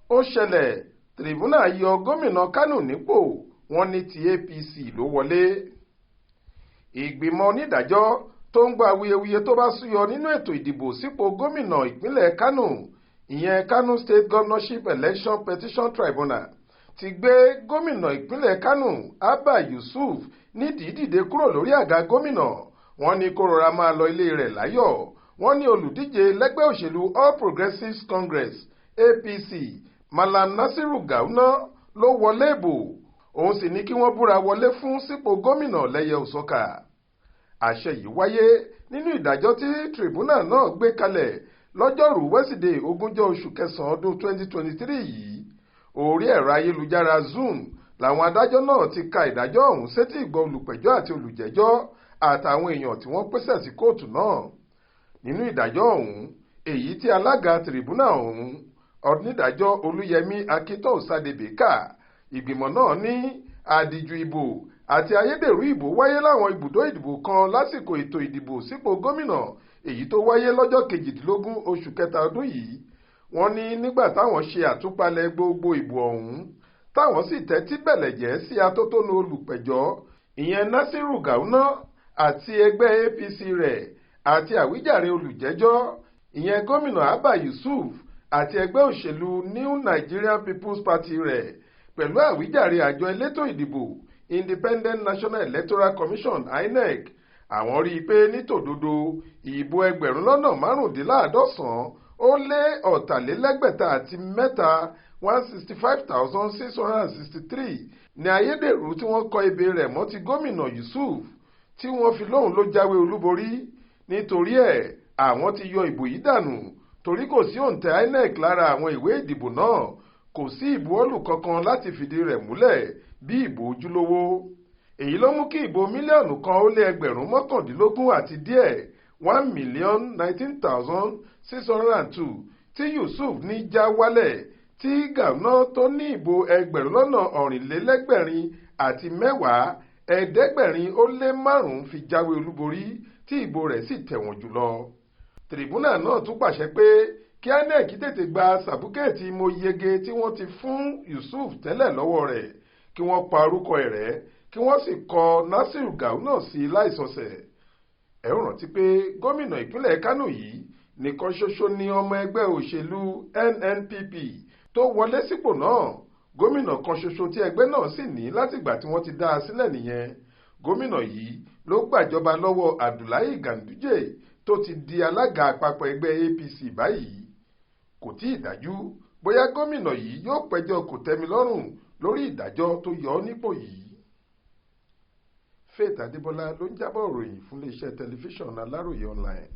ó ṣẹlẹ̀ tìrìbùnà yọ gómìnà Kano nípò, wọ́n ní ti APC ló wọlé. Ìgbìmọ̀ onídàájọ́ tó ń gba awuyewuye tó bá súyọ nínú ètò ìdìbò sípò gómìnà ìpínlẹ̀ Kano, ìyẹn Kano State Governorship Election Petition Tribunal, ti gbé gómìnà ìpínlẹ̀ Kano Abba Yusuf nídìí dìde kúrò lórí àga gómìnà. Wọ́n ní kó rọra máa lọ ilé rẹ̀ láyọ̀. Wọ́n ní olùdíje lẹ́gbẹ́ òṣèlú All Progressives Congress APC Malam Nasiru Gawuna ló wọlé ìbò. Òun sì ní kí wọ́n búra wọlé fún sípò gómìnà lẹ́yẹ òsọ́kà. Àṣẹ yìí wáyé nínú ìdájọ́ tí tribunal náà gbé kalẹ̀ lọ́jọ́rú Wẹ́sídẹ̀ẹ́ 20 oṣù kẹsàn-án ọdún 2023 yìí. Orí ẹ̀rọ ayélujára Zoom làwọn adájọ́ náà ti ka ìdájọ́ ọ̀hún sétí ìgbọ́ olùpẹ̀jọ́ àti olùjẹ́jọ́ àtàwọn èèyàn tí wọ́n pèsè sí kóòtù náà. Nínú ìdájọ́ ọ̀hún, èyí tí alága tribunal ọ̀hún onídàájọ́ Olúyẹmí Akíntósádébé kà, ìgbìmọ̀ náà ní àdìjú ìbò àti ayédèrú ìbò wáyé láwọn ibùdó ìdìbò kan lásìkò ètò ìdìbò sípò gómìnà èyí tó wáyé lọ́jọ́ 18 oṣù kẹta ọdún yìí. Wọ́n ní nígbà táwọn ṣe àtúpalẹ̀ gbogbo ìbò ọ̀hún, táwọn sì tẹ́tí bẹ̀lẹ̀jẹ́ sí atótónu olùpẹ̀jọ́ ìyẹn Nasiru Gawuna àti ẹgbẹ́ APC rẹ̀ àti àwíjàre olùjẹ́jọ́ ìyẹn gómìnà Abba Yusuf àti ẹgbẹ́ òṣèlú New Nigerian People's Party rẹ̀ pẹ̀lú àwíjàre àjọ elétò ìdìbò Independent National Electoral Commission INEC. Àwọn rí i pé nítòdodo ìbò 1,555,663 165,663 ní ayédèrú tí wọ́n kọ ebè rẹ̀ mọ́ ti gómìnà Yusuf tí wọ́n fi lóhùn ló jáwé olúborí. Nítorí ẹ̀ àwọn ti yọ ìbò yìí dànù torí kò sí òǹtẹ̀ INEC lára àwọn ìwé ìdìbò náà. Kò sí ìbuwọ́lù kankan láti fìdí rẹ̀ múlẹ̀ bí ìbò ojúlówó. Èyí ló mú kí ìbò mílíọ̀nù kan ó lé ẹgbẹ̀rún mọ́kàndínlógún àti díẹ̀ 1,019,602 tí Yusuf ní já wálẹ̀, tí Gawuna tó ní ìbò 8,410,500 fi jáwé olúborí tí ìbò rẹ̀ sì tẹ̀wọ̀n jùlọ. Tribunal náà tún pàṣẹ pé kí INEC tètè gba sàbúkẹ́ẹ̀tì mo yege tí wọ́n ti fún Yusuf tẹ́lẹ̀ lọ́wọ́ rẹ̀, kí wọ́n pa orúkọ ẹ̀ rẹ́, kí wọ́n sì kọ Nasiru Gawuna sí láìsọsẹ̀. Ẹ ó rántí pé gómìnà ìpínlẹ̀ Kano yìí nìkan ṣoṣo ni ọmọ ẹgbẹ́ òṣèlú NNPP tó wọlé sípò náà. Gómìnà kan ṣoṣo tí ẹgbẹ́ náà sì ní látìgbà tí wọ́n ti dá a sílẹ̀ nìyẹn. Gómìnà yìí ló gbàjọba lọ́wọ́ Abdullahi Ganduje tó ti di alága àpapọ̀ ẹgbẹ́ APC báyìí. Kò tí ì dájú bóyá gómìnà yìí yóò pẹjọ́ kòtẹ́milọ́rùn lórí ìdájọ́ tó yọ ọ́ nípò yìí. Faith Adébọ́lá ló ń jábọ̀ ròyìn fún iléeṣẹ́ tẹlifíṣàn Aláròye online.